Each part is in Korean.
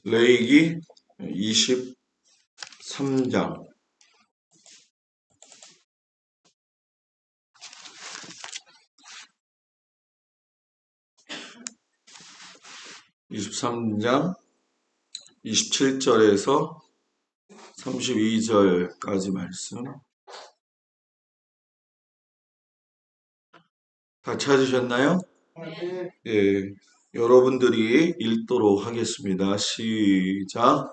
레위기 23장 27절에서 32절까지 말씀 다 찾으셨나요? 예, 여러분들이 읽도록 하겠습니다. 시작.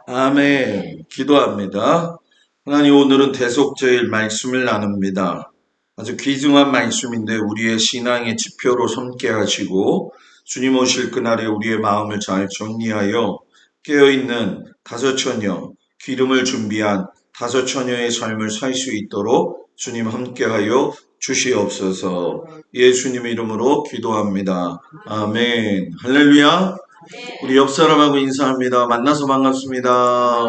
아멘. 기도합니다. 하나님, 오늘은 대속죄의 말씀을 나눕니다. 아주 귀중한 말씀인데 우리의 신앙의 지표로 삼게 하시고 주님 오실 그날에 우리의 마음을 잘 정리하여 깨어있는 다섯 처녀, 기름을 준비한 다섯 처녀의 삶을 살 수 있도록 주님 함께하여 주시옵소서. 예수님 이름으로 기도합니다. 아멘. 할렐루야. 우리 옆 사람하고 인사합니다. 만나서 반갑습니다.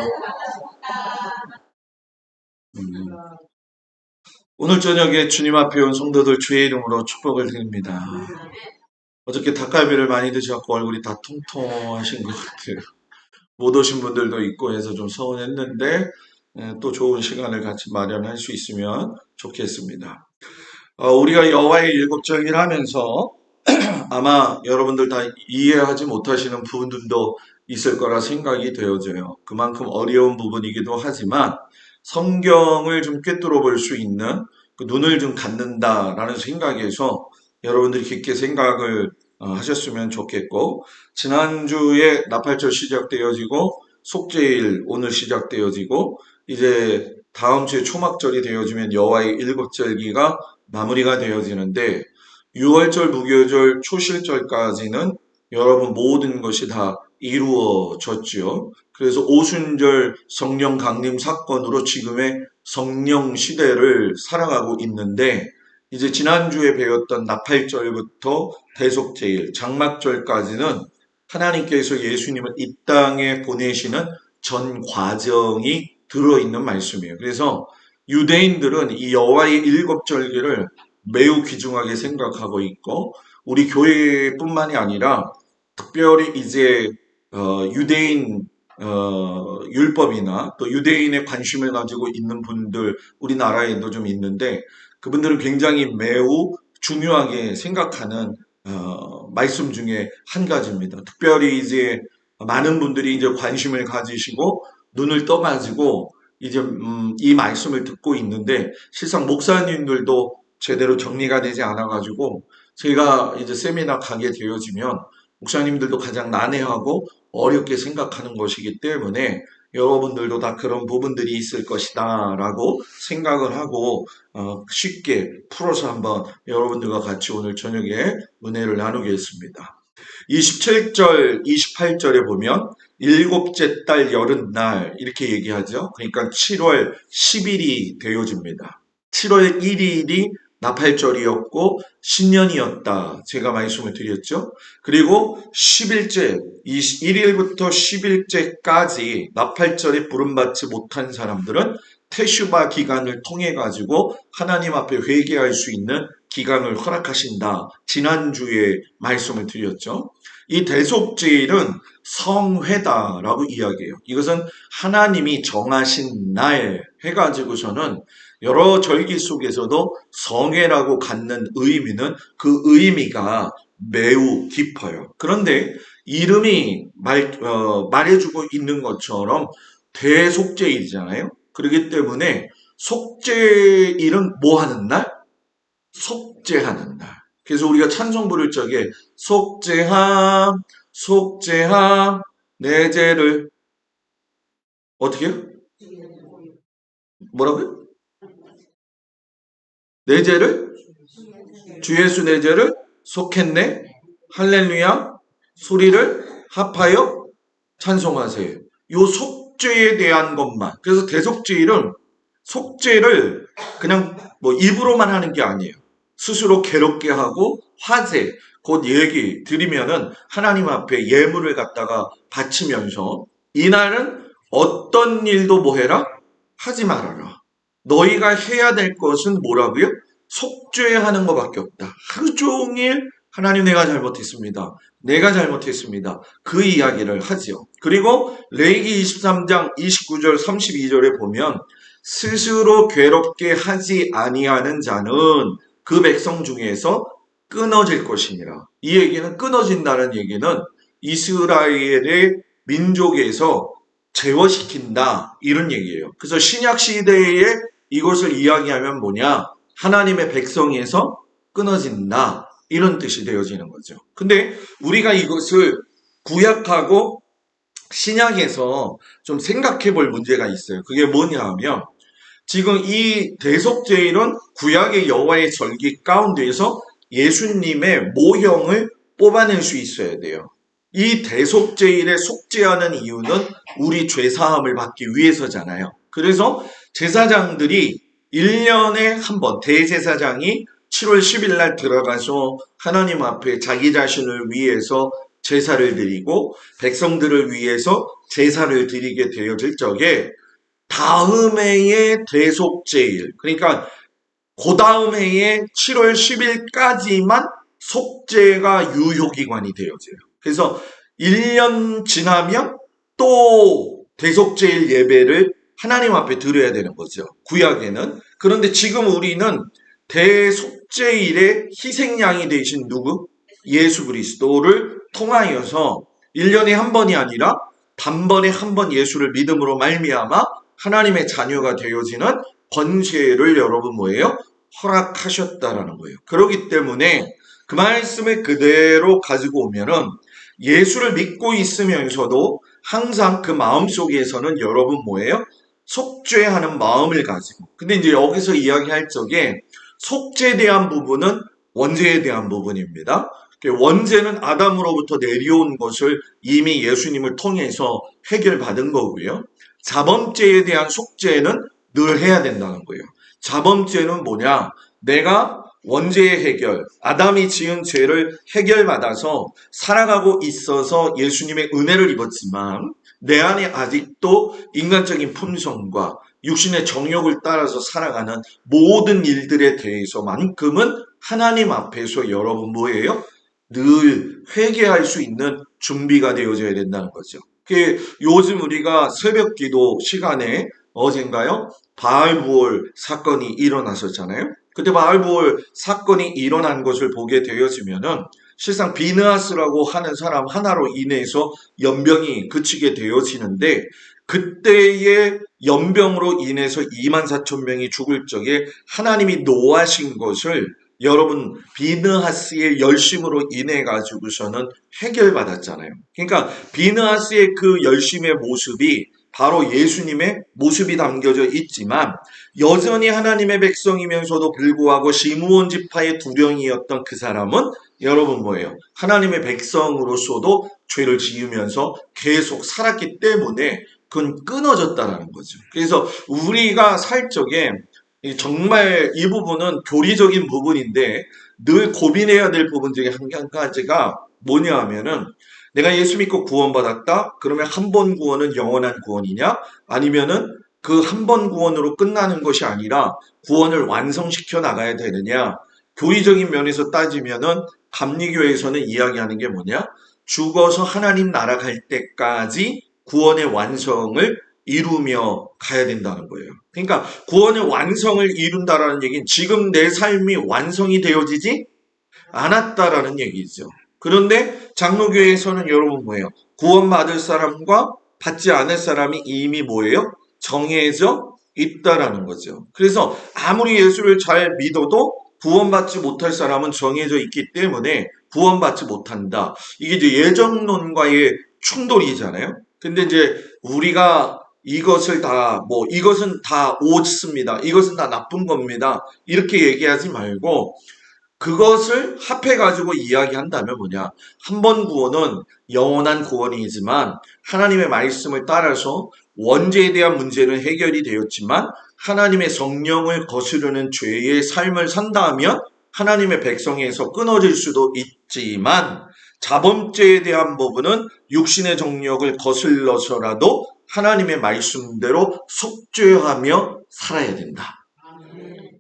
오늘 저녁에 주님 앞에 온 성도들 주의 이름으로 축복을 드립니다. 어저께 닭갈비를 많이 드셔서 얼굴이 다 통통하신 것 같아요. 못 오신 분들도 있고 해서 좀 서운했는데 또 좋은 시간을 같이 마련할 수 있으면 좋겠습니다. 우리가 여호와의 일곱 절기를 하면서 아마 여러분들 다 이해하지 못하시는 부분들도 있을 거라 생각이 되어져요. 그만큼 어려운 부분이기도 하지만 성경을 좀 꿰뚫어 볼 수 있는 그 눈을 좀 갖는다라는 생각에서 여러분들이 깊게 생각을 하셨으면 좋겠고, 지난주에 나팔절 시작되어지고 속죄일 오늘 시작되어지고 이제 다음 주에 초막절이 되어지면 여호와의 일곱 절기가 마무리가 되어지는데 6월절, 무교절, 초실절까지는 여러분 모든 것이 다 이루어졌죠. 그래서 오순절 성령 강림 사건으로 지금의 성령 시대를 살아가고 있는데 이제 지난주에 배웠던 나팔절부터 대속제일, 장막절까지는 하나님께서 예수님을 이 땅에 보내시는 전 과정이 들어있는 말씀이에요. 그래서 유대인들은 이 여호와의 일곱 절기를 매우 귀중하게 생각하고 있고 우리 교회뿐만이 아니라 특별히 이제 유대인 율법이나 또 유대인의 관심을 가지고 있는 분들 우리나라에도 좀 있는데 그분들은 굉장히 매우 중요하게 생각하는 말씀 중에 한 가지입니다. 특별히 이제 많은 분들이 이제 관심을 가지시고 눈을 떠가지고 이제 이 말씀을 듣고 있는데 실상 목사님들도 제대로 정리가 되지 않아가지고 제가 이제 세미나 가게 되어지면 목사님들도 가장 난해하고 어렵게 생각하는 것이기 때문에 여러분들도 다 그런 부분들이 있을 것이다 라고 생각을 하고 쉽게 풀어서 한번 여러분들과 같이 오늘 저녁에 은혜를 나누겠습니다. 27절, 28절에 보면 일곱째 달 여름날 이렇게 얘기하죠. 그러니까 7월 10일이 되어집니다. 7월 1일이 나팔절이었고 신년이었다. 제가 말씀을 드렸죠. 그리고 10일째, 21일부터 10일째까지 나팔절에 부름받지 못한 사람들은 테슈바 기간을 통해 가지고 하나님 앞에 회개할 수 있는 기간을 허락하신다. 지난주에 말씀을 드렸죠. 이 대속제일은 성회다라고 이야기해요. 이것은 하나님이 정하신 날 해가지고서는 여러 절기 속에서도 성회라고 갖는 의미는 그 의미가 매우 깊어요. 그런데 이름이 말해주고 있는 것처럼 대속제일이잖아요. 그렇기 때문에 속죄일은 뭐 하는 날? 속죄하는 날. 그래서 우리가 찬송 부를 적에 속죄함, 속죄함, 내 죄를 어떻게요? 뭐라고요? 내 죄를 주 예수 내 죄를 속했네. 할렐루야. 소리를 합하여 찬송하세요. 요 속죄에 대한 것만. 그래서 대속죄일은 속죄를 그냥 뭐 입으로만 하는 게 아니에요. 스스로 괴롭게 하고 화제, 곧 얘기 드리면은 하나님 앞에 예물을 갖다가 바치면서 이날은 어떤 일도 뭐 해라? 하지 말아라. 너희가 해야 될 것은 뭐라고요? 속죄하는 것밖에 없다. 하루 종일 하나님 내가 잘못했습니다. 내가 잘못했습니다. 그 이야기를 하지요. 그리고 레위기 23장 29절 32절에 보면 스스로 괴롭게 하지 아니하는 자는 그 백성 중에서 끊어질 것이니라. 이 얘기는 끊어진다는 얘기는 이스라엘의 민족에서 제어시킨다 이런 얘기예요. 그래서 신약 시대에 이것을 이야기하면 뭐냐? 하나님의 백성에서 끊어진다 이런 뜻이 되어지는 거죠. 근데 우리가 이것을 구약하고 신약에서 좀 생각해 볼 문제가 있어요. 그게 뭐냐 하면 지금 이 대속죄일은 구약의 여호와의 절기 가운데에서 예수님의 모형을 뽑아낼 수 있어야 돼요. 이 대속죄일에 속죄하는 이유는 우리 죄사함을 받기 위해서잖아요. 그래서 제사장들이 1년에 한 번 대제사장이 7월 10일 날 들어가서 하나님 앞에 자기 자신을 위해서 제사를 드리고 백성들을 위해서 제사를 드리게 되어질 적에 다음 해의 대속죄일, 그러니까 그 다음 해의 7월 10일까지만 속죄가 유효기간이 되어져요. 그래서 1년 지나면 또 대속죄일 예배를 하나님 앞에 드려야 되는 거죠. 구약에는. 그런데 지금 우리는 대속죄일의 희생양이 되신 누구? 예수 그리스도를 통하여서 1년에 한 번이 아니라 단번에 한 번 예수를 믿음으로 말미암아 하나님의 자녀가 되어지는 권세를 여러분 뭐예요? 허락하셨다라는 거예요. 그렇기 때문에 그 말씀을 그대로 가지고 오면은 예수를 믿고 있으면서도 항상 그 마음 속에서는 여러분 뭐예요? 속죄하는 마음을 가지고. 근데 이제 여기서 이야기할 적에 속죄에 대한 부분은 원죄에 대한 부분입니다. 원죄는 아담으로부터 내려온 것을 이미 예수님을 통해서 해결받은 거고요. 자범죄에 대한 속죄는 늘 해야 된다는 거예요. 자범죄는 뭐냐? 내가 원죄의 해결, 아담이 지은 죄를 해결받아서 살아가고 있어서 예수님의 은혜를 입었지만 내 안에 아직도 인간적인 품성과 육신의 정욕을 따라서 살아가는 모든 일들에 대해서만큼은 하나님 앞에서 여러분 뭐예요? 늘 회개할 수 있는 준비가 되어져야 된다는 거죠. 요즘 우리가 새벽 기도 시간에 어젠가요? 바알부올 사건이 일어났었잖아요. 그때 바알부올 사건이 일어난 것을 보게 되어지면은 실상 비느하스라고 하는 사람 하나로 인해서 연병이 그치게 되어지는데 그때의 연병으로 인해서 24,000명이 죽을 적에 하나님이 노하신 것을 여러분 비느하스의 열심으로 인해 가지고서는 해결받았잖아요. 그러니까 비느하스의 그 열심의 모습이 바로 예수님의 모습이 담겨져 있지만 여전히 하나님의 백성이면서도 불구하고 시므온 지파의 두령이었던 그 사람은 여러분 뭐예요? 하나님의 백성으로서도 죄를 지으면서 계속 살았기 때문에 그건 끊어졌다라는 거죠. 그래서 우리가 살 적에 정말 이 부분은 교리적인 부분인데 늘 고민해야 될 부분 중에 한 가지가 뭐냐 하면은 내가 예수 믿고 구원받았다? 그러면 한 번 구원은 영원한 구원이냐? 아니면은 그 한 번 구원으로 끝나는 것이 아니라 구원을 완성시켜 나가야 되느냐? 교리적인 면에서 따지면은 감리교에서는 이야기하는 게 뭐냐? 죽어서 하나님 나라 갈 때까지 구원의 완성을 이루며 가야 된다는 거예요. 그러니까 구원의 완성을 이룬다라는 얘기는 지금 내 삶이 완성이 되어지지 않았다라는 얘기죠. 그런데 장로교에서는 여러분 뭐예요? 구원받을 사람과 받지 않을 사람이 이미 뭐예요? 정해져 있다라는 거죠. 그래서 아무리 예수를 잘 믿어도 구원받지 못할 사람은 정해져 있기 때문에 구원받지 못한다. 이게 이제 예정론과의 충돌이잖아요. 근데 이제 우리가 이것을 다, 이것은 다 옳습니다. 이것은 다 나쁜 겁니다. 이렇게 얘기하지 말고, 그것을 합해가지고 이야기한다면 뭐냐. 한 번 구원은 영원한 구원이지만 하나님의 말씀을 따라서 원죄에 대한 문제는 해결이 되었지만 하나님의 성령을 거스르는 죄의 삶을 산다면 하나님의 백성에서 끊어질 수도 있지만 자범죄에 대한 부분은 육신의 정력을 거슬러서라도 하나님의 말씀대로 속죄하며 살아야 된다.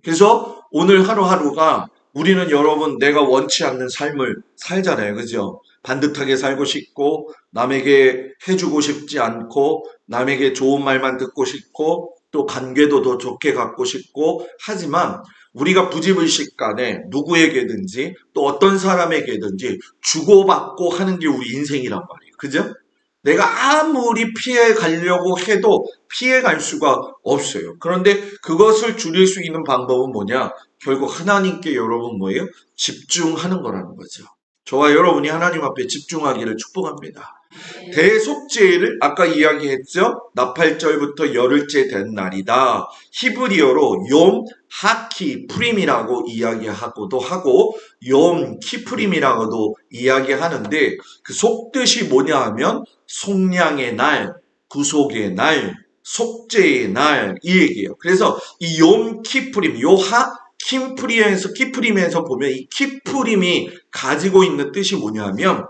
그래서 오늘 하루하루가 우리는 여러분 내가 원치 않는 삶을 살잖아요. 그죠? 반듯하게 살고 싶고 남에게 해주고 싶지 않고 남에게 좋은 말만 듣고 싶고 또 관계도 더 좋게 갖고 싶고 하지만 우리가 부지불식간에 누구에게든지 또 어떤 사람에게든지 주고받고 하는 게 우리 인생이란 말이에요. 그죠? 내가 아무리 피해 가려고 해도 피해 갈 수가 없어요. 그런데 그것을 줄일 수 있는 방법은 뭐냐? 결국 하나님께 여러분 뭐예요? 집중하는 거라는 거죠. 저와 여러분이 하나님 앞에 집중하기를 축복합니다. 대속죄를 아까 이야기했죠? 나팔절부터 열흘째 된 날이다. 히브리어로 욤 하키 프림이라고 이야기하고도 하고 욤 키프림이라고도 이야기하는데 그 속뜻이 뭐냐 하면 속량의 날, 구속의 날, 속죄의 날 이 얘기예요. 그래서 이 욤 키프림, 요하 키프림에서 보면 이 키프림이 가지고 있는 뜻이 뭐냐면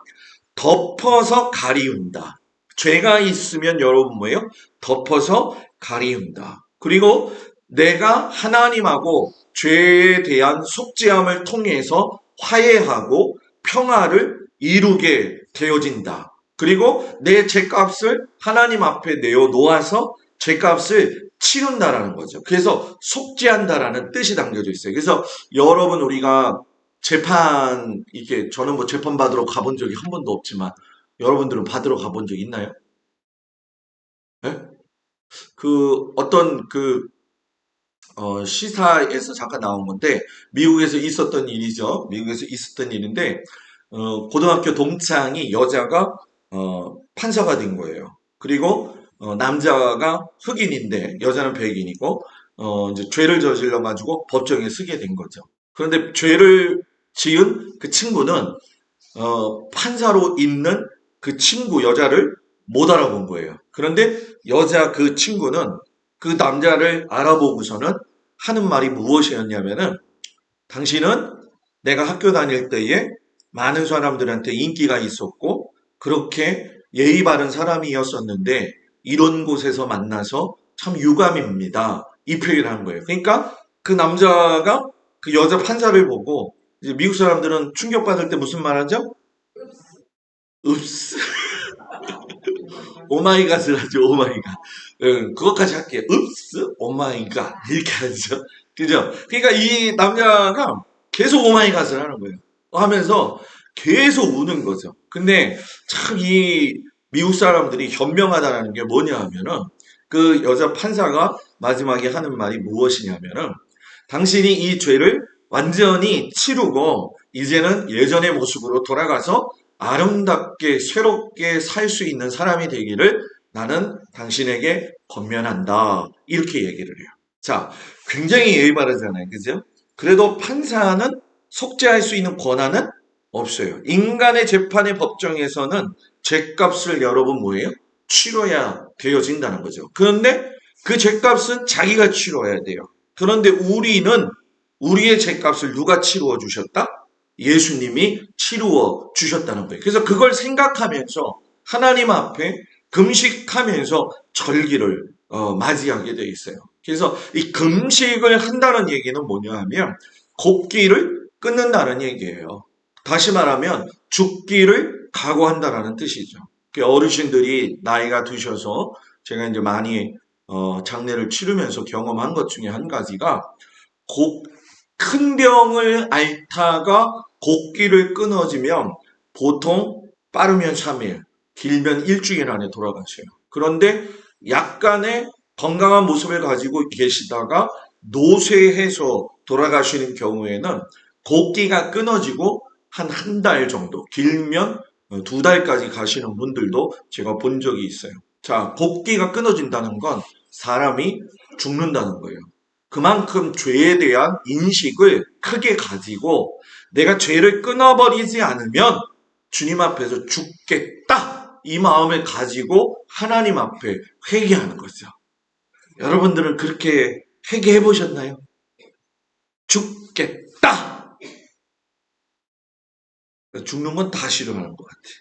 덮어서 가리운다. 죄가 있으면 여러분 뭐예요? 덮어서 가리운다. 그리고 내가 하나님하고 죄에 대한 속죄함을 통해서 화해하고 평화를 이루게 되어진다. 그리고 내 죄값을 하나님 앞에 내어놓아서 죄값을 치른다라는 거죠. 그래서 속죄한다라는 뜻이 담겨져 있어요. 그래서 여러분 우리가 재판 이게 저는 뭐 재판 받으러 가본 적이 한 번도 없지만 여러분들은 받으러 가본 적 있나요? 예? 그 어떤 시사에서 잠깐 나온 건데 미국에서 있었던 일이죠. 미국에서 있었던 일인데 고등학교 동창이 여자가 판사가 된 거예요. 그리고 남자가 흑인인데 여자는 백인이고 이제 죄를 저질러 가지고 법정에 서게 된 거죠. 그런데 죄를 지은 그 친구는 판사로 있는 그 친구 여자를 못 알아본 거예요. 그런데 여자 그 친구는 그 남자를 알아보고서는 하는 말이 무엇이었냐면은 당신은 내가 학교 다닐 때에 많은 사람들한테 인기가 있었고 그렇게 예의 바른 사람이었었는데 이런 곳에서 만나서 참 유감입니다. 이 표현을 한 거예요. 그러니까 그 남자가 그 여자 판사를 보고 이제 미국 사람들은 충격받을 때 무슨 말 하죠? 읍스. 오마이갓을 하죠, 오마이갓. 그것까지 할게요. 읍스, 오마이갓. 이렇게 하죠. 그죠? 그러니까 이 남자가 계속 오마이갓을 하는 거예요. 하면서 계속 우는 거죠. 근데 참 이 미국 사람들이 현명하다는 게 뭐냐 하면은 그 여자 판사가 마지막에 하는 말이 무엇이냐면은 당신이 이 죄를 완전히 치르고 이제는 예전의 모습으로 돌아가서 아름답게 새롭게 살 수 있는 사람이 되기를 나는 당신에게 권면한다. 이렇게 얘기를 해요. 자, 굉장히 예의 바르잖아요. 그죠? 그래도 판사는 속죄할 수 있는 권한은 없어요. 인간의 재판의 법정에서는 죄값을 여러분 뭐예요? 치러야 되어진다는 거죠. 그런데 그 죄값은 자기가 치러야 돼요. 그런데 우리는 우리의 죄값을 누가 치루어 주셨다? 예수님이 치루어 주셨다는 거예요. 그래서 그걸 생각하면서 하나님 앞에 금식하면서 절기를 맞이하게 돼 있어요. 그래서 이 금식을 한다는 얘기는 뭐냐 하면 곱기를 끊는다는 얘기예요. 다시 말하면 죽기를 각오한다라는 뜻이죠. 어르신들이 나이가 드셔서 제가 이제 많이 장례를 치르면서 경험한 것 중에 한 가지가 큰 병을 앓다가 곡기를 끊어지면 보통 빠르면 3일, 길면 일주일 안에 돌아가셔요. 그런데 약간의 건강한 모습을 가지고 계시다가 노쇠해서 돌아가시는 경우에는 곡기가 끊어지고 한 달 정도, 길면 2달까지 가시는 분들도 제가 본 적이 있어요. 자, 곡기가 끊어진다는 건 사람이 죽는다는 거예요. 그만큼 죄에 대한 인식을 크게 가지고 내가 죄를 끊어버리지 않으면 주님 앞에서 죽겠다. 이 마음을 가지고 하나님 앞에 회개하는 거죠. 여러분들은 그렇게 회개해 보셨나요? 죽겠다. 죽는 건 다 싫어하는 것 같아요.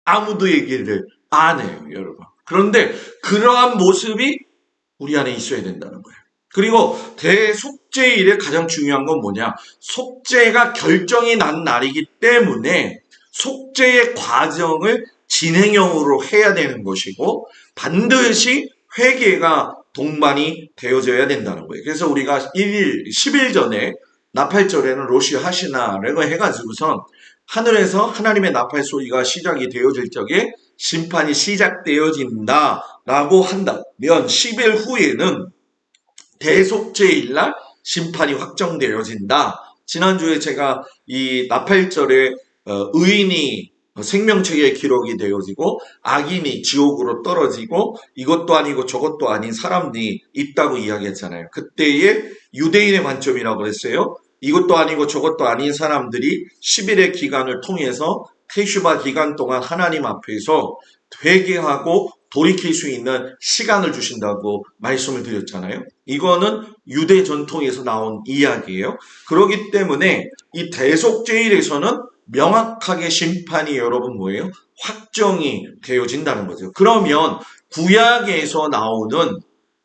아무도 얘기를 안 해요, 여러분. 그런데 그러한 모습이 우리 안에 있어야 된다는 거예요. 그리고 대속죄일에 가장 중요한 건 뭐냐? 속죄가 결정이 난 날이기 때문에 속죄의 과정을 진행형으로 해야 되는 것이고 반드시 회개가 동반이 되어져야 된다는 거예요. 그래서 우리가 10일 전에 나팔절에는 로시 하시나라고 해가지고선 하늘에서 하나님의 나팔 소리가 시작이 되어질 적에 심판이 시작되어진다라고 한다면 10일 후에는 대속죄일날 심판이 확정되어진다. 지난주에 제가 이 나팔절에 의인이 생명책에 기록이 되어지고 악인이 지옥으로 떨어지고 이것도 아니고 저것도 아닌 사람들이 있다고 이야기했잖아요. 그때의 유대인의 관점이라고 그랬어요. 이것도 아니고 저것도 아닌 사람들이 10일의 기간을 통해서 테슈바 기간 동안 하나님 앞에서 회개하고 돌이킬 수 있는 시간을 주신다고 말씀을 드렸잖아요. 이거는 유대 전통에서 나온 이야기예요. 그렇기 때문에 이 대속죄일에서는 명확하게 심판이 여러분 뭐예요? 확정이 되어진다는 거죠. 그러면 구약에서 나오는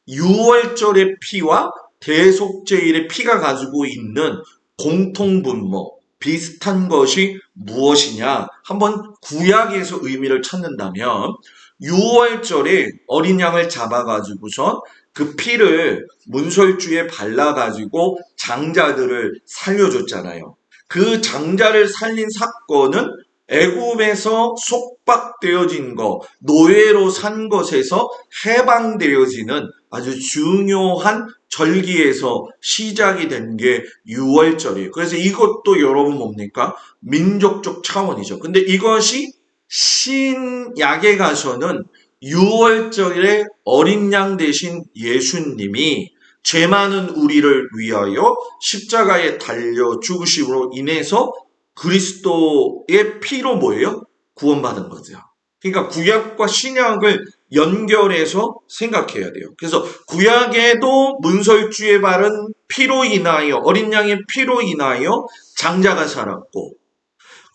유월절의 피와 대속죄일의 피가 가지고 있는 공통분모, 비슷한 것이 무엇이냐? 한번 구약에서 의미를 찾는다면 유월절에 어린 양을 잡아가지고선 그 피를 문설주에 발라가지고 장자들을 살려줬잖아요. 그 장자를 살린 사건은 애굽에서 속박되어진 것, 노예로 산 것에서 해방되어지는 아주 중요한 절기에서 시작이 된 게 유월절이에요. 그래서 이것도 여러분 뭡니까? 민족적 차원이죠. 근데 이것이 신약에 가서는 유월절에 어린 양 대신 예수님이 죄 많은 우리를 위하여 십자가에 달려 죽으심으로 인해서 그리스도의 피로 뭐예요? 구원받은 거죠. 그러니까 구약과 신약을 연결해서 생각해야 돼요. 그래서 구약에도 문설주에 바른 피로 인하여 어린 양의 피로 인하여 장자가 살았고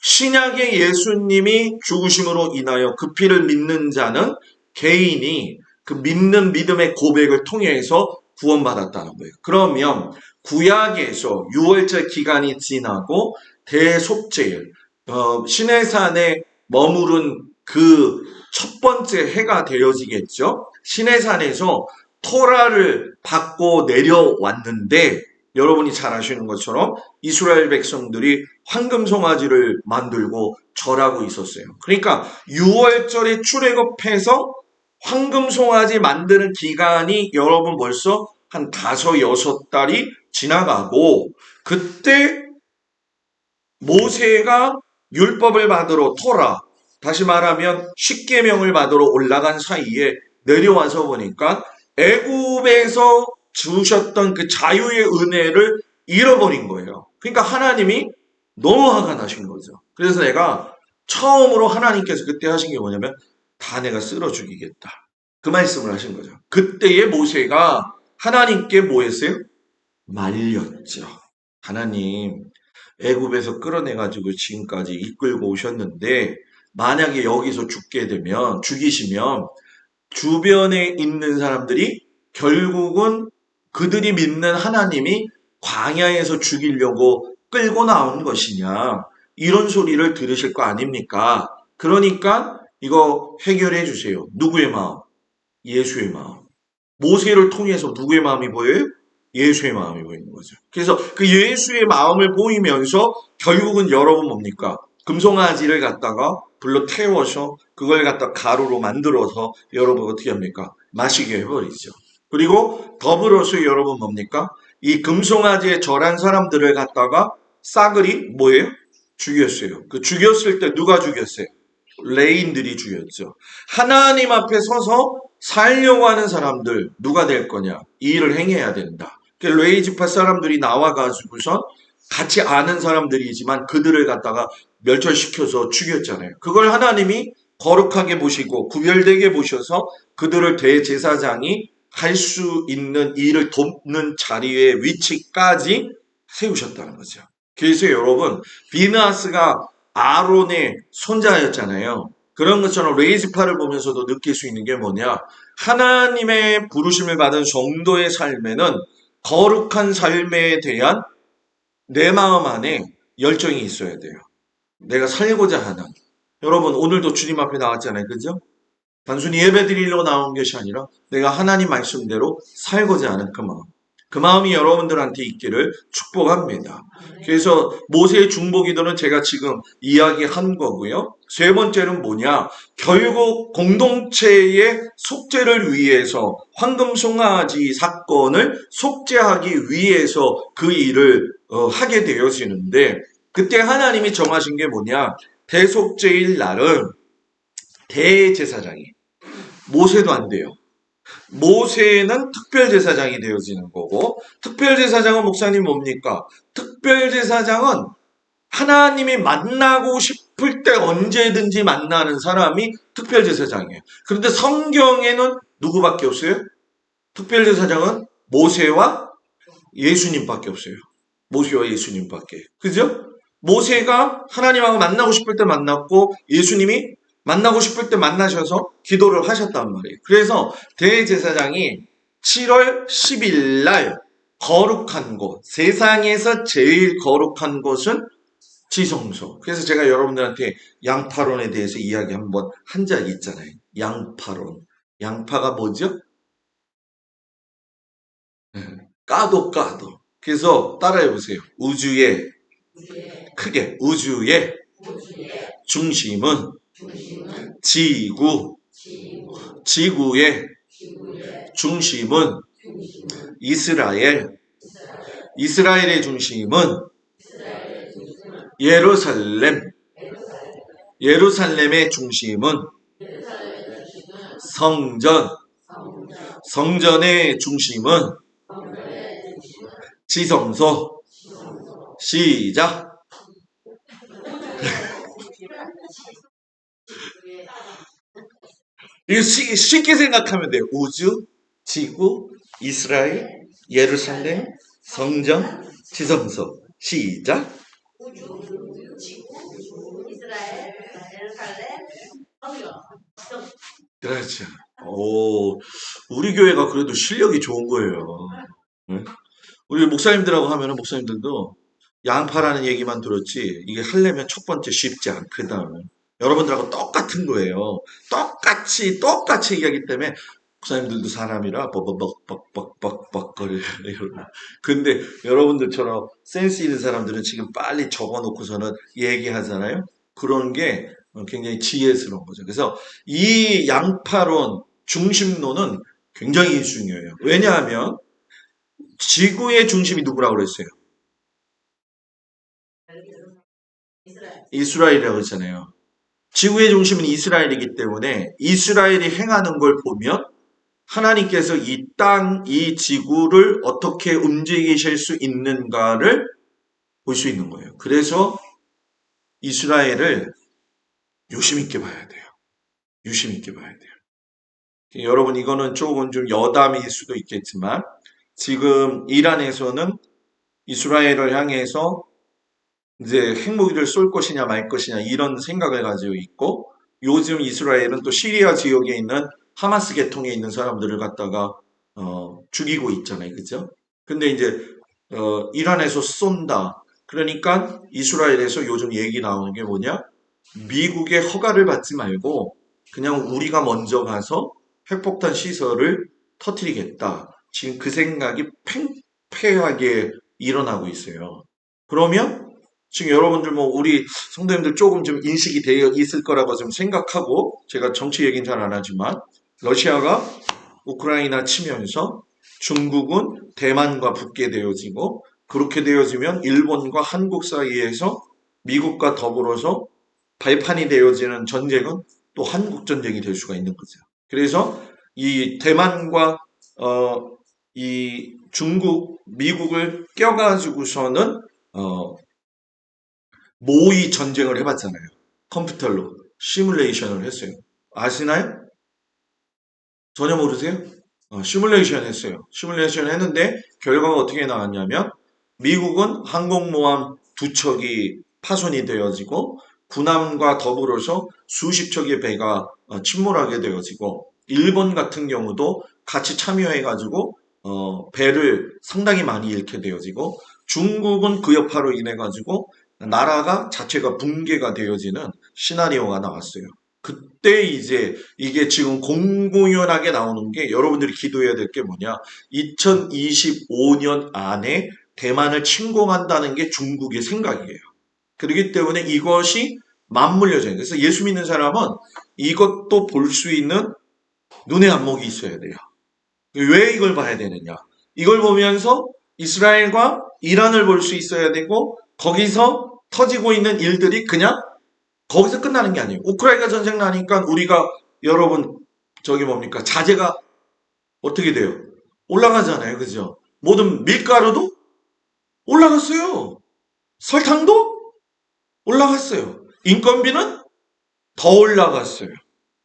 신약의 예수님이 죽으심으로 인하여 그 피를 믿는 자는 개인이 그 믿는 믿음의 고백을 통해서 구원받았다는 거예요. 그러면 구약에서 유월절 기간이 지나고 대속죄일, 시내산에 머무른 그 첫 번째 해가 되어지겠죠. 시내산에서 토라를 받고 내려왔는데 여러분이 잘 아시는 것처럼 이스라엘 백성들이 황금송아지를 만들고 절하고 있었어요. 그러니까 유월절에 출애굽해서 황금송아지 만드는 기간이 여러분 벌써 한 5, 6달이 지나가고 그때 모세가 율법을 받으러 토라, 다시 말하면 십계명을 받으러 올라간 사이에 내려와서 보니까 애굽에서 주셨던 그 자유의 은혜를 잃어버린 거예요. 그러니까 하나님이 너무 화가 나신 거죠. 그래서 내가 처음으로 하나님께서 그때 하신 게 뭐냐면 다 내가 쓸어 죽이겠다. 그 말씀을 하신 거죠. 그때의 모세가 하나님께 뭐 했어요? 말렸죠. 하나님, 애굽에서 끌어내가지고 지금까지 이끌고 오셨는데 만약에 여기서 죽이시면 주변에 있는 사람들이 결국은 그들이 믿는 하나님이 광야에서 죽이려고 끌고 나온 것이냐 이런 소리를 들으실 거 아닙니까? 그러니까 이거 해결해 주세요. 누구의 마음? 예수의 마음. 모세를 통해서 누구의 마음이 보여요? 예수의 마음이 보이는 거죠. 그래서 그 예수의 마음을 보이면서 결국은 여러분 뭡니까? 금송아지를 갖다가 불로 태워서 그걸 갖다 가루로 만들어서 여러분 어떻게 합니까? 마시게 해버리죠. 그리고 더불어서 여러분 뭡니까? 이 금송아지에 절한 사람들을 갖다가 싸그리 뭐예요? 죽였어요. 그 죽였을 때 누가 죽였어요? 레인들이 죽였죠. 하나님 앞에 서서 살려고 하는 사람들 누가 될 거냐? 이 일을 행해야 된다. 레위 지파 사람들이 나와가지고선 같이 아는 사람들이지만 그들을 갖다가 멸절시켜서 죽였잖아요. 그걸 하나님이 거룩하게 보시고 구별되게 보셔서 그들을 대제사장이 할 수 있는 일을 돕는 자리에 위치까지 세우셨다는 거죠. 그래서 여러분 비느하스가 아론의 손자였잖아요. 그런 것처럼 레이지파를 보면서도 느낄 수 있는 게 뭐냐? 하나님의 부르심을 받은 성도의 삶에는 거룩한 삶에 대한 내 마음 안에 열정이 있어야 돼요. 내가 살고자 하는. 여러분 오늘도 주님 앞에 나왔잖아요. 그죠? 단순히 예배드리려고 나온 것이 아니라 내가 하나님 말씀대로 살고자 하는 그 마음. 그 마음이 여러분들한테 있기를 축복합니다. 그래서 모세의 중보기도는 제가 지금 이야기한 거고요. 세 번째는 뭐냐? 결국 공동체의 속죄를 위해서 황금송아지 사건을 속죄하기 위해서 그 일을 하게 되어지는데 그때 하나님이 정하신 게 뭐냐? 대속죄일 날은 대제사장이 모세도 안 돼요. 모세는 특별제사장이 되어지는 거고 특별제사장은 목사님 뭡니까? 특별제사장은 하나님이 만나고 싶을 때 언제든지 만나는 사람이 특별제사장이에요. 그런데 성경에는 누구밖에 없어요? 특별제사장은 모세와 예수님밖에 없어요. 모세와 예수님밖에. 그죠? 모세가 하나님하고 만나고 싶을 때 만났고 예수님이 만나고 싶을 때 만나셔서 기도를 하셨단 말이에요. 그래서 대제사장이 7월 10일 날 거룩한 곳, 세상에서 제일 거룩한 곳은 지성소. 그래서 제가 여러분들한테 양파론에 대해서 이야기 한번 한 적이 있잖아요. 양파론. 양파가 뭐죠? 까도. 그래서 따라해보세요. 크게 우주의 중심은 지구, 지구의 중심은 이스라엘, 이스라엘의 중심은 예루살렘, 예루살렘의 중심은 성전, 성전의 중심은 지성소. 시작. 이거 쉽게 생각하면 돼요. 우주, 지구, 이스라엘, 예루살렘, 성전, 지성소. 시작. 우주, 지구, 이스라엘, 예루살렘, 성전, 지성소. 그렇죠. 오, 우리 교회가 그래도 실력이 좋은 거예요. 응? 우리 목사님들하고 하면은 목사님들도 양파라는 얘기만 들었지 이게 하려면 첫 번째 쉽지 않거든. 여러분들하고 똑같은 거예요. 똑같이 얘기하기 때문에 목사님들도 사람이라 뻑뻑거려요. 근데 여러분들처럼 센스 있는 사람들은 지금 빨리 적어놓고서는 얘기하잖아요. 그런 게 굉장히 지혜스러운 거죠. 그래서 이 양파론, 중심론은 굉장히 중요해요. 왜냐하면 지구의 중심이 누구라고 그랬어요? 이스라엘이라고 했잖아요. 지구의 중심은 이스라엘이기 때문에 이스라엘이 행하는 걸 보면 하나님께서 이 땅, 이 지구를 어떻게 움직이실 수 있는가를 볼 수 있는 거예요. 그래서 이스라엘을 유심 있게 봐야 돼요. 유심 있게 봐야 돼요. 여러분 이거는 조금 좀 여담일 수도 있겠지만 지금 이란에서는 이스라엘을 향해서 이제 핵무기를 쏠 것이냐 말 것이냐 이런 생각을 가지고 있고 요즘 이스라엘은 또 시리아 지역에 있는 하마스 계통에 있는 사람들을 갖다가 죽이고 있잖아요. 그죠? 근데 이제 이란에서 쏜다. 그러니까 이스라엘에서 요즘 얘기 나오는 게 뭐냐? 미국의 허가를 받지 말고 그냥 우리가 먼저 가서 핵폭탄 시설을 터뜨리겠다. 지금 그 생각이 팽팽하게 일어나고 있어요. 그러면 지금 여러분들 뭐 우리 성도님들 조금 좀 인식이 되어 있을 거라고 좀 생각하고 제가 정치 얘기는 잘 안 하지만 러시아가 우크라이나 치면서 중국은 대만과 붙게 되어지고 그렇게 되어지면 일본과 한국 사이에서 미국과 더불어서 발판이 되어지는 전쟁은 또 한국 전쟁이 될 수가 있는 거죠. 그래서 이 대만과 이 중국, 미국을 껴가지고서는 모의 전쟁을 해봤잖아요. 컴퓨터로 시뮬레이션을 했어요. 아시나요? 전혀 모르세요? 시뮬레이션 했어요. 시뮬레이션 했는데 결과가 어떻게 나왔냐면 미국은 항공모함 두 척이 파손이 되어지고 군함과 더불어서 수십 척의 배가 침몰하게 되어지고 일본 같은 경우도 같이 참여해가지고 배를 상당히 많이 잃게 되어지고 중국은 그 여파로 인해 가지고 나라가 자체가 붕괴가 되어지는 시나리오가 나왔어요. 그때 이제 이게 지금 공공연하게 나오는 게 여러분들이 기도해야 될 게 뭐냐? 2025년 안에 대만을 침공한다는 게 중국의 생각이에요. 그렇기 때문에 이것이 맞물려져요. 그래서 예수 믿는 사람은 이것도 볼 수 있는 눈의 안목이 있어야 돼요. 왜 이걸 봐야 되느냐? 이걸 보면서 이스라엘과 이란을 볼 수 있어야 되고 거기서 터지고 있는 일들이 그냥 거기서 끝나는 게 아니에요. 우크라이나 전쟁 나니까 우리가 여러분 저기 뭡니까? 자재가 어떻게 돼요? 올라가잖아요. 그죠? 모든 밀가루도 올라갔어요. 설탕도 올라갔어요. 인건비는 더 올라갔어요.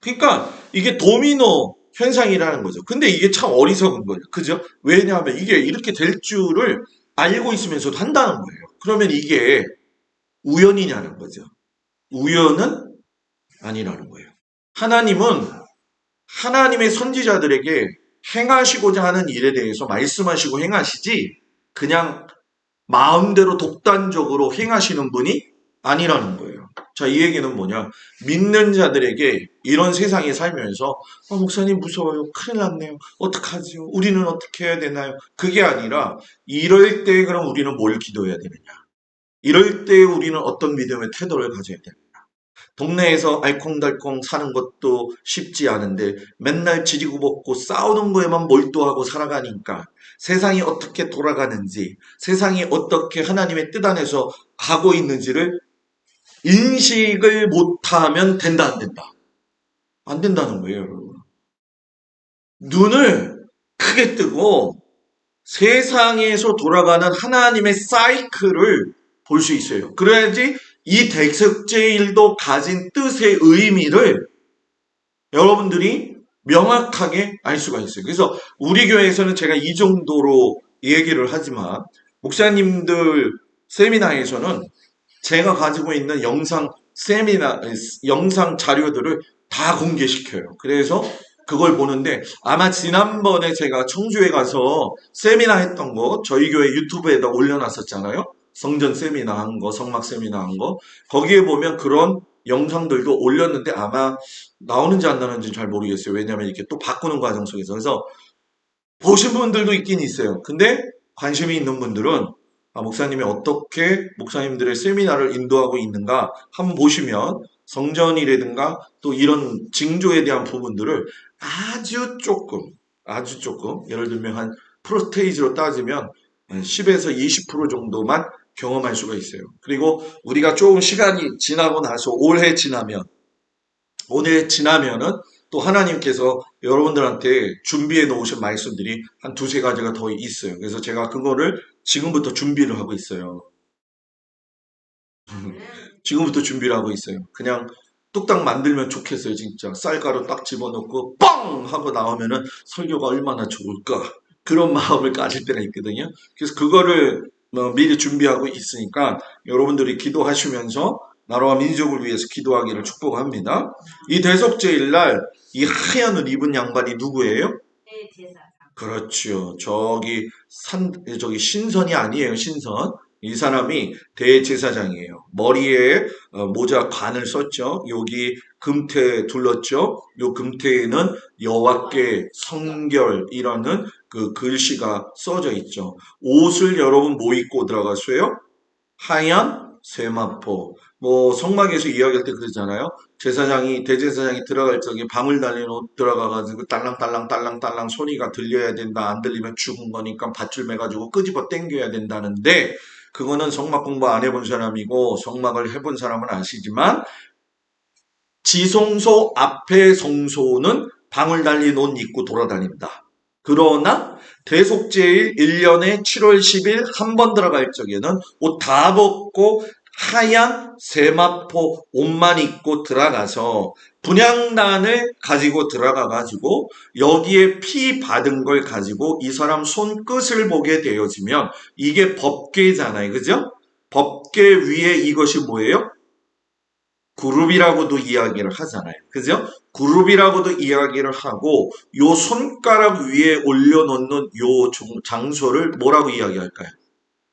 그러니까 이게 도미노 현상이라는 거죠. 근데 이게 참 어리석은 거예요. 그죠? 왜냐하면 이게 이렇게 될 줄을 알고 있으면서도 한다는 거예요. 그러면 이게 우연이냐는 거죠. 우연은 아니라는 거예요. 하나님은 하나님의 선지자들에게 행하시고자 하는 일에 대해서 말씀하시고 행하시지 그냥 마음대로 독단적으로 행하시는 분이 아니라는 거예요. 자, 이 얘기는 뭐냐? 믿는 자들에게 이런 세상에 살면서 목사님 무서워요. 큰일 났네요. 어떡하지요? 우리는 어떻게 해야 되나요? 그게 아니라 이럴 때 그럼 우리는 뭘 기도해야 되느냐? 이럴 때 우리는 어떤 믿음의 태도를 가져야 되느냐? 동네에서 알콩달콩 사는 것도 쉽지 않은데 맨날 지지고 볶고 싸우는 거에만 몰두하고 살아가니까 세상이 어떻게 돌아가는지, 세상이 어떻게 하나님의 뜻 안에서 가고 있는지를 인식을 못하면 된다, 안 된다? 안 된다는 거예요, 여러분. 눈을 크게 뜨고 세상에서 돌아가는 하나님의 사이클을 볼 수 있어요. 그래야지 이 대석제일도 가진 뜻의 의미를 여러분들이 명확하게 알 수가 있어요. 그래서 우리 교회에서는 제가 이 정도로 얘기를 하지만 목사님들 세미나에서는 제가 가지고 있는 영상 자료들을 다 공개시켜요. 그래서 그걸 보는데 아마 지난번에 제가 청주에 가서 세미나 했던 거 저희 교회 유튜브에다 올려놨었잖아요. 성전 세미나 한 거, 성막 세미나 한 거. 거기에 보면 그런 영상들도 올렸는데 아마 나오는지 안 나오는지 잘 모르겠어요. 왜냐하면 이렇게 또 바꾸는 과정 속에서. 그래서 보신 분들도 있긴 있어요. 근데 관심이 있는 분들은 목사님이 어떻게 목사님들의 세미나를 인도하고 있는가 한번 보시면 성전이라든가 또 이런 징조에 대한 부분들을 아주 조금, 예를 들면 한 프로스테이지로 따지면 10에서 20% 정도만 경험할 수가 있어요. 그리고 우리가 조금 시간이 지나고 나서 올해 지나면은 또 하나님께서 여러분들한테 준비해 놓으신 말씀들이 한 두세 가지가 더 있어요. 그래서 제가 그거를 지금부터 준비를 하고 있어요. 지금부터 준비를 하고 있어요. 그냥 뚝딱 만들면 좋겠어요, 진짜. 쌀가루 딱 집어넣고 뻥! 하고 나오면은 설교가 얼마나 좋을까. 그런 마음을 가질 때가 있거든요. 그래서 그거를 미리 준비하고 있으니까 여러분들이 기도하시면서 나라와 민족을 위해서 기도하기를 축복합니다. 이 대속제일 날 이 하얀 옷 입은 양반이 누구예요? 그렇죠. 저기 신선이 아니에요, 신선. 이 사람이 대제사장이에요. 머리에 모자 관을 썼죠. 여기 금태 둘렀죠. 요 금태에는 여호와께 성결이라는 그 글씨가 써져 있죠. 옷을 여러분 뭐 입고 들어갔어요? 하얀 세마포. 뭐 성막에서 이야기할 때 그러잖아요. 대제사장이 들어갈 적에 방울 달린 옷 들어가가지고 딸랑딸랑 소리가 들려야 된다. 안 들리면 죽은 거니까 밧줄 매가지고 끄집어 당겨야 된다는데, 그거는 성막 공부 안 해본 사람이고 성막을 해본 사람은 아시지만, 지성소 앞에 성소는 방울 달린 옷 입고 돌아다닌다. 그러나 대속제일 1년에 7월 10일 한 번 들어갈 적에는 옷 다 벗고 하얀 세마포 옷만 입고 들어가서 분향단을 가지고 들어가가지고 여기에 피 받은 걸 가지고 이 사람 손끝을 보게 되어지면 이게 법궤잖아요. 그죠? 법궤 위에 이것이 뭐예요? 그룹이라고도 이야기를 하잖아요. 그죠? 그룹이라고도 이야기를 하고 요 손가락 위에 올려놓는 요 장소를 뭐라고 이야기할까요?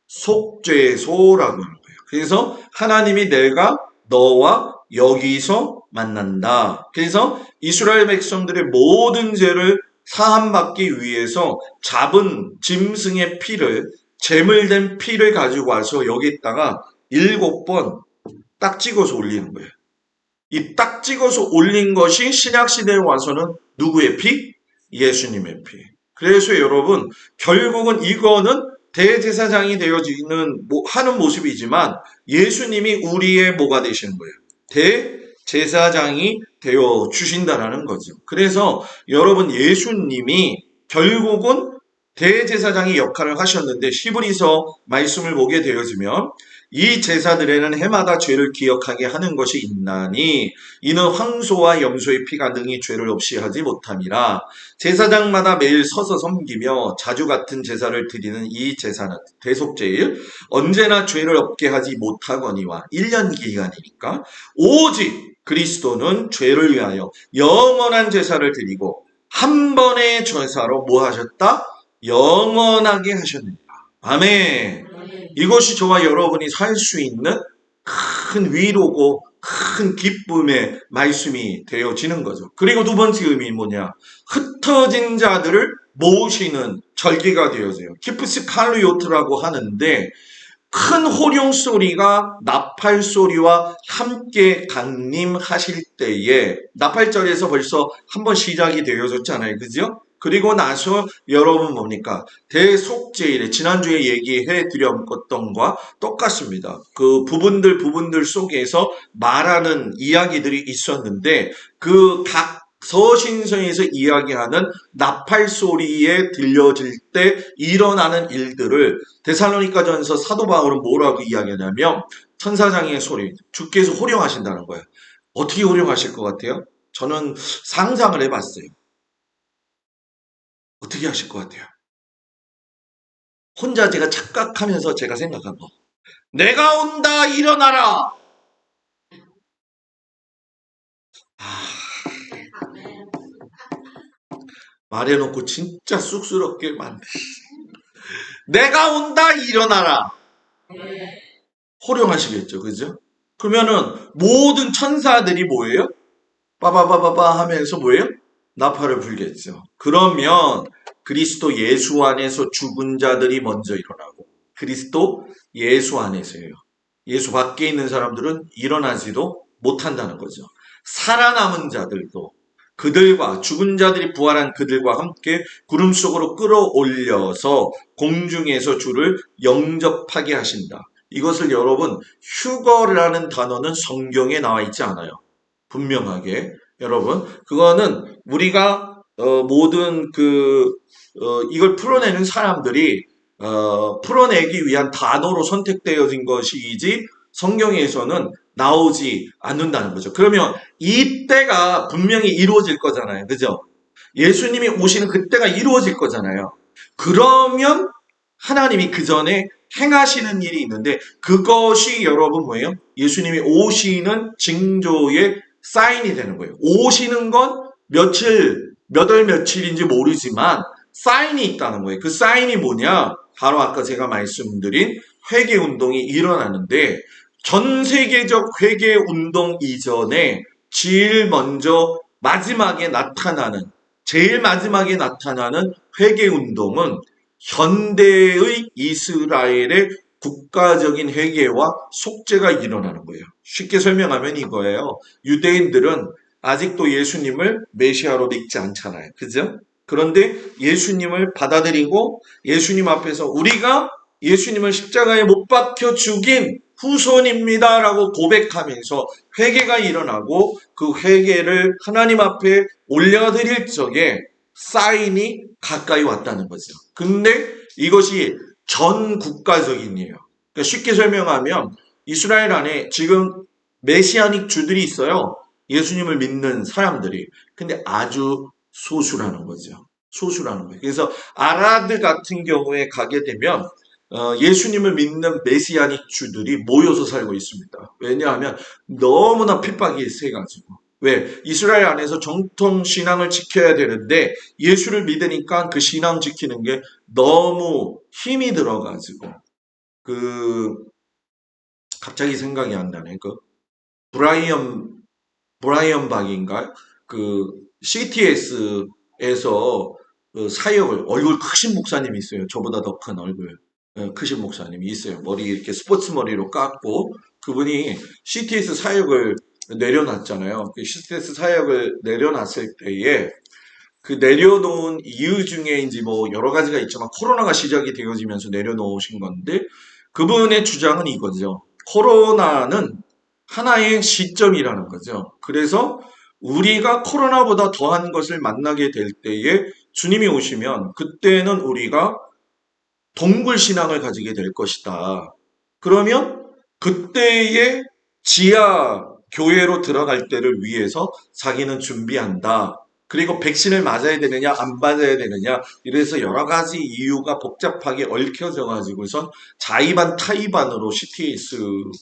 속죄소라고 하는 거예요. 그래서 하나님이 내가 너와 여기서 만난다. 그래서 이스라엘 백성들의 모든 죄를 사함받기 위해서 잡은 짐승의 피를, 제물된 피를 가지고 와서 여기다가 7번 딱 찍어서 올리는 거예요. 이 딱 찍어서 올린 것이 신약시대에 와서는 누구의 피? 예수님의 피. 그래서 여러분, 결국은 이거는 대제사장이 되어지는 하는 모습이지만 예수님이 우리의 뭐가 되시는 거예요? 대제사장이 되어 주신다라는 거죠. 그래서 여러분, 예수님이 결국은 대제사장의 역할을 하셨는데, 히브리서 말씀을 보게 되어지면 이 제사들에는 해마다 죄를 기억하게 하는 것이 있나니 이는 황소와 염소의 피가 능히 죄를 없이 하지 못함이라. 제사장마다 매일 서서 섬기며 자주 같은 제사를 드리는 이 제사는 대속제일 언제나 죄를 없게 하지 못하거니와 1년 기간이니까 오직 그리스도는 죄를 위하여 영원한 제사를 드리고 한 번의 제사로 뭐 하셨다? 영원하게 하셨느니라. 아멘. 이것이 저와 여러분이 살 수 있는 큰 위로고 큰 기쁨의 말씀이 되어지는 거죠. 그리고 두 번째 의미 뭐냐? 흩어진 자들을 모으시는 절기가 되어져요. 키프스 칼루요트라고 하는데 큰 호령 소리가 나팔 소리와 함께 강림하실 때에 나팔절에서 벌써 한번 시작이 되어졌잖아요. 그죠? 그리고 나서 여러분 뭡니까? 대속죄일에 지난주에 얘기해 드렸던 것과 똑같습니다. 그 부분들 속에서 말하는 이야기들이 있었는데 그 각 서신서에서 이야기하는 나팔 소리에 들려질 때 일어나는 일들을 데살로니가전서 사도 바울은 뭐라고 이야기하냐면 천사장의 소리, 주께서 호령하신다는 거예요. 어떻게 호령하실 것 같아요? 저는 상상을 해봤어요. 어떻게 하실 것 같아요? 혼자 제가 착각하면서 제가 생각한 거. 내가 온다, 일어나라! 말해놓고 진짜 쑥스럽게 만드시. 내가 온다, 일어나라! 호령하시겠죠, 그죠? 그러면은 모든 천사들이 뭐예요? 빠바바바바 하면서 뭐예요? 나팔을 불겠죠. 그러면 그리스도 예수 안에서 죽은 자들이 먼저 일어나고 그리스도 예수 안에서예요. 예수 밖에 있는 사람들은 일어나지도 못한다는 거죠. 살아남은 자들도 그들과 죽은 자들이 부활한 그들과 함께 구름 속으로 끌어올려서 공중에서 주를 영접하게 하신다. 이것을 여러분 휴거라는 단어는 성경에 나와 있지 않아요. 분명하게 여러분 그거는 우리가 모든 이걸 풀어내는 사람들이 풀어내기 위한 단어로 선택되어진 것이지 성경에서는 나오지 않는다는 거죠. 그러면 이때가 분명히 이루어질 거잖아요. 그죠? 예수님이 오시는 그때가 이루어질 거잖아요. 그러면 하나님이 그 전에 행하시는 일이 있는데 그것이 여러분 뭐예요? 예수님이 오시는 징조의 사인이 되는 거예요. 오시는 건 몇 월 며칠인지 모르지만 사인이 있다는 거예요. 그 사인이 뭐냐? 바로 아까 제가 말씀드린 회개운동이 일어나는데 전 세계적 회개운동 이전에 제일 마지막에 나타나는 회개운동은 현대의 이스라엘의 국가적인 회개와 속죄가 일어나는 거예요. 쉽게 설명하면 이거예요. 유대인들은 아직도 예수님을 메시아로 믿지 않잖아요. 그죠? 그런데 예수님을 받아들이고 예수님 앞에서 우리가 예수님을 십자가에 못 박혀 죽인 후손입니다라고 고백하면서 회개가 일어나고 그 회개를 하나님 앞에 올려드릴 적에 사인이 가까이 왔다는 거죠. 근데 이것이 전 국가적인이에요. 그러니까 쉽게 설명하면 이스라엘 안에 지금 메시아닉 주들이 있어요. 예수님을 믿는 사람들이. 근데 아주 소수라는 거죠. 소수라는 거예요. 그래서 아라드 같은 경우에 가게 되면 예수님을 믿는 메시아닉 주들이 모여서 살고 있습니다. 왜냐하면 너무나 핍박이 세가지고. 왜? 이스라엘 안에서 정통 신앙을 지켜야 되는데 예수를 믿으니까 그 신앙 지키는 게 너무 힘이 들어가지고 그 갑자기 생각이 안 나네. 그 브라이언 박인가? 그 CTS에서 그 사역을 얼굴 크신 목사님이 있어요. 저보다 더 큰 얼굴 크신 목사님이 있어요. 머리 이렇게 스포츠 머리로 깎고 그분이 CTS 사역을 내려놨잖아요. 그 CTS 사역을 내려놨을 때에 그 내려놓은 이유 중에 이제 뭐 여러 가지가 있지만 코로나가 시작이 되어지면서 내려놓으신 건데 그분의 주장은 이거죠. 코로나는 하나의 시점이라는 거죠. 그래서 우리가 코로나보다 더한 것을 만나게 될 때에 주님이 오시면 그때는 우리가 동굴 신앙을 가지게 될 것이다. 그러면 그때의 지하 교회로 들어갈 때를 위해서 자기는 준비한다. 그리고 백신을 맞아야 되느냐, 안 맞아야 되느냐, 이래서 여러 가지 이유가 복잡하게 얽혀져 가지고선 자의반 타의반으로 CTS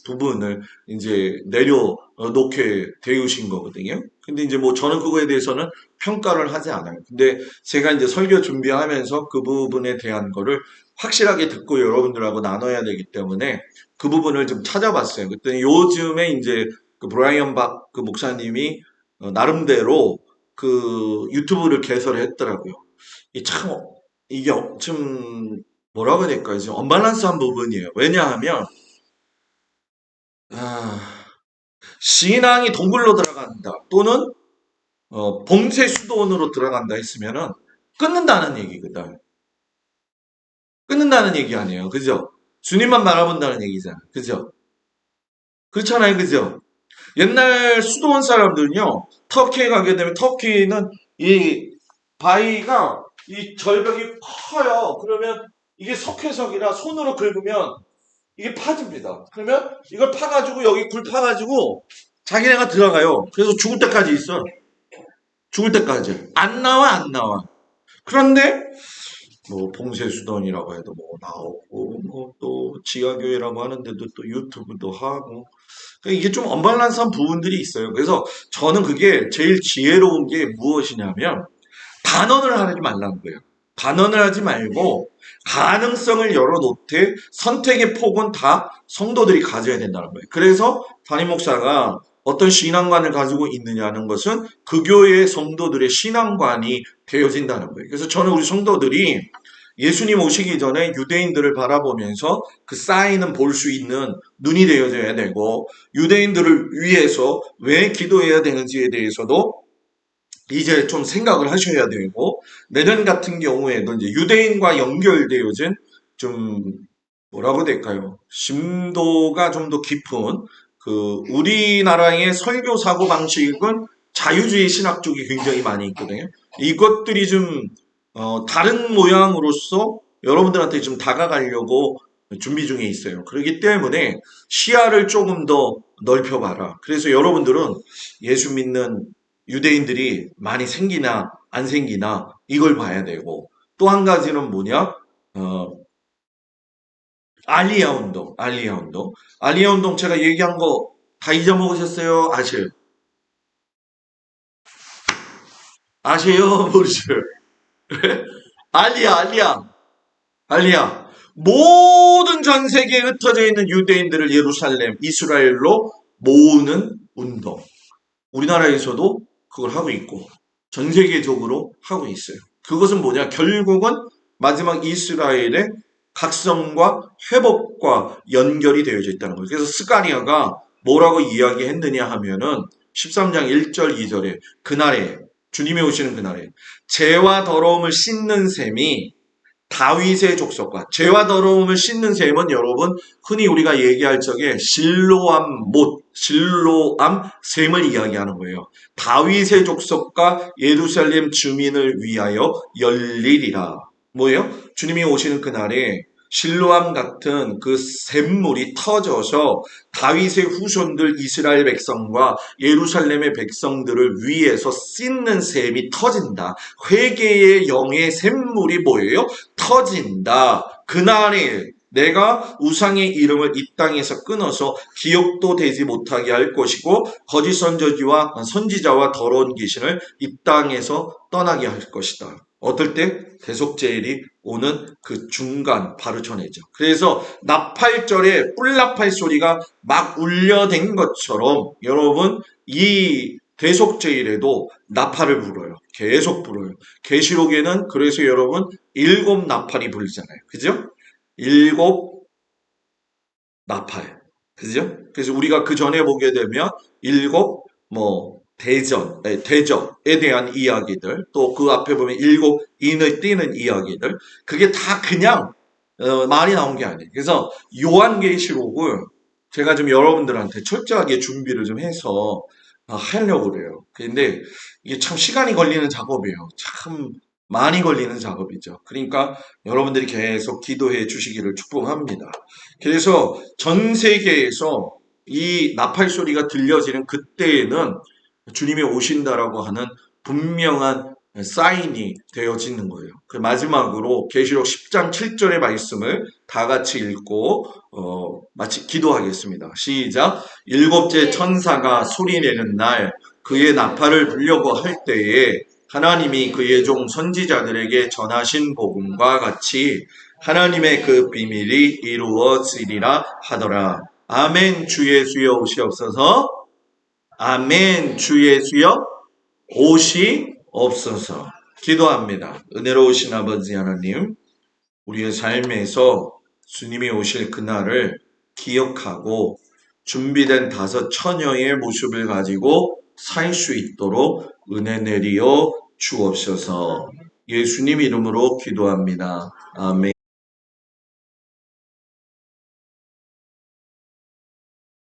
부분을 이제 내려놓게 되으신 거거든요. 근데 이제 뭐 저는 그거에 대해서는 평가를 하지 않아요. 근데 제가 이제 설교 준비하면서 그 부분에 대한 거를 확실하게 듣고 여러분들하고 나눠야 되기 때문에 그 부분을 좀 찾아봤어요. 그랬더니 요즘에 이제 그 브라이언 박 그 목사님이 나름대로 그 유튜브를 개설을 했더라고요. 이 참, 이게 좀 뭐라고 해야 될까요? 좀 언밸런스한 부분이에요. 왜냐하면, 아, 신앙이 동굴로 들어간다. 또는, 봉쇄 수도원으로 들어간다 했으면은 끊는다는 얘기거든. 끊는다는 얘기 아니에요. 그죠? 주님만 바라본다는 얘기잖아. 그죠? 그렇잖아요. 그죠? 옛날 수도원 사람들은요, 터키에 가게 되면 터키는 이 바위가 이 절벽이 커요. 그러면 이게 석회석이라 손으로 긁으면 이게 파집니다. 그러면 이걸 파가지고 여기 굴 파가지고 자기네가 들어가요. 그래서 죽을 때까지 있어. 죽을 때까지. 안 나와, 안 나와. 그런데 뭐 봉쇄수돈이라고 해도 뭐 나오고 뭐 또 지하교회라고 하는데도 또 유튜브도 하고 그러니까 이게 좀 언밸런스한 부분들이 있어요. 그래서 저는 그게 제일 지혜로운 게 무엇이냐면 단언을 하지 말라는 거예요. 단언을 하지 말고 가능성을 열어놓되 선택의 폭은 다 성도들이 가져야 된다는 거예요. 그래서 담임 목사가 어떤 신앙관을 가지고 있느냐는 것은 그 교회의 성도들의 신앙관이 되어진다는 거예요. 그래서 저는 우리 성도들이 예수님 오시기 전에 유대인들을 바라보면서 그 사인은 볼 수 있는 눈이 되어져야 되고 유대인들을 위해서 왜 기도해야 되는지에 대해서도 이제 좀 생각을 하셔야 되고 내년 같은 경우에도 이제 유대인과 연결되어진 좀 뭐라고 될까요? 심도가 좀 더 깊은 그 우리나라의 설교 사고 방식은 자유주의 신학 쪽이 굉장히 많이 있거든요. 이것들이 좀 다른 모양으로서 여러분들한테 좀 다가가려고 준비 중에 있어요. 그렇기 때문에 시야를 조금 더 넓혀봐라. 그래서 여러분들은 예수 믿는 유대인들이 많이 생기나 안 생기나 이걸 봐야 되고 또 한 가지는 뭐냐? 알리야 운동, 알리야 운동. 알리야 운동 제가 얘기한 거 다 잊어먹으셨어요? 아세요? 아세요? 모르세요? 알리야, 알리야. 알리야. 모든 전 세계에 흩어져 있는 유대인들을 예루살렘, 이스라엘로 모으는 운동. 우리나라에서도 그걸 하고 있고, 전 세계적으로 하고 있어요. 그것은 뭐냐? 결국은 마지막 이스라엘의 각성과 회복과 연결이 되어져 있다는 거예요. 그래서 스가랴가 뭐라고 이야기했느냐 하면은 13장 1절 2절에 그날에 주님이 오시는 그날에 죄와 더러움을 씻는 셈이 다윗의 족속과 죄와 더러움을 씻는 셈은 여러분 흔히 우리가 얘기할 적에 실로암 셈을 이야기하는 거예요. 다윗의 족속과 예루살렘 주민을 위하여 열리리라. 뭐예요? 주님이 오시는 그날에 실로암 같은 그 샘물이 터져서 다윗의 후손들 이스라엘 백성과 예루살렘의 백성들을 위해서 씻는 셈이 터진다. 회개의 영의 샘물이 뭐예요? 터진다. 그날에 내가 우상의 이름을 이 땅에서 끊어서 기억도 되지 못하게 할 것이고 거짓 선지자와 더러운 귀신을 이 땅에서 떠나게 할 것이다. 어떨 때? 대속제일이 오는 그 중간 바로 전에죠. 그래서 나팔절에 뿔나팔 소리가 막 울려댄 것처럼 여러분 이 대속제일에도 나팔을 불어요. 계속 불어요. 계시록에는 그래서 여러분 7 나팔이 불리잖아요. 그죠? 7 나팔. 그죠? 그래서 우리가 그 전에 보게 되면 7 대접에 대한 이야기들, 또 그 앞에 보면 7 인을 띠는 이야기들, 그게 다 그냥 말이 나온 게 아니에요. 그래서 요한계시록을 제가 좀 여러분들한테 철저하게 준비를 좀 해서 하려고 그래요. 근데 이게 참 시간이 걸리는 작업이에요. 참 많이 걸리는 작업이죠. 그러니까 여러분들이 계속 기도해 주시기를 축복합니다. 그래서 전 세계에서 이 나팔 소리가 들려지는 그때에는 주님이 오신다라고 하는 분명한 사인이 되어지는 거예요. 그 마지막으로 계시록 10장 7절의 말씀을 다 같이 읽고 마치 기도하겠습니다. 시작. 일곱째 천사가 소리내는 날 그의 나팔을 불려고 할 때에 하나님이 그의 종 선지자들에게 전하신 복음과 같이 하나님의 그 비밀이 이루어지리라 하더라. 아멘. 주 예수여 오시옵소서. 아멘. 주 예수여 오시옵소서. 기도합니다. 은혜로우신 아버지 하나님, 우리의 삶에서 주님이 오실 그날을 기억하고 준비된 5 처녀의 모습을 가지고 살 수 있도록 은혜 내리어 주옵소서. 예수님 이름으로 기도합니다. 아멘.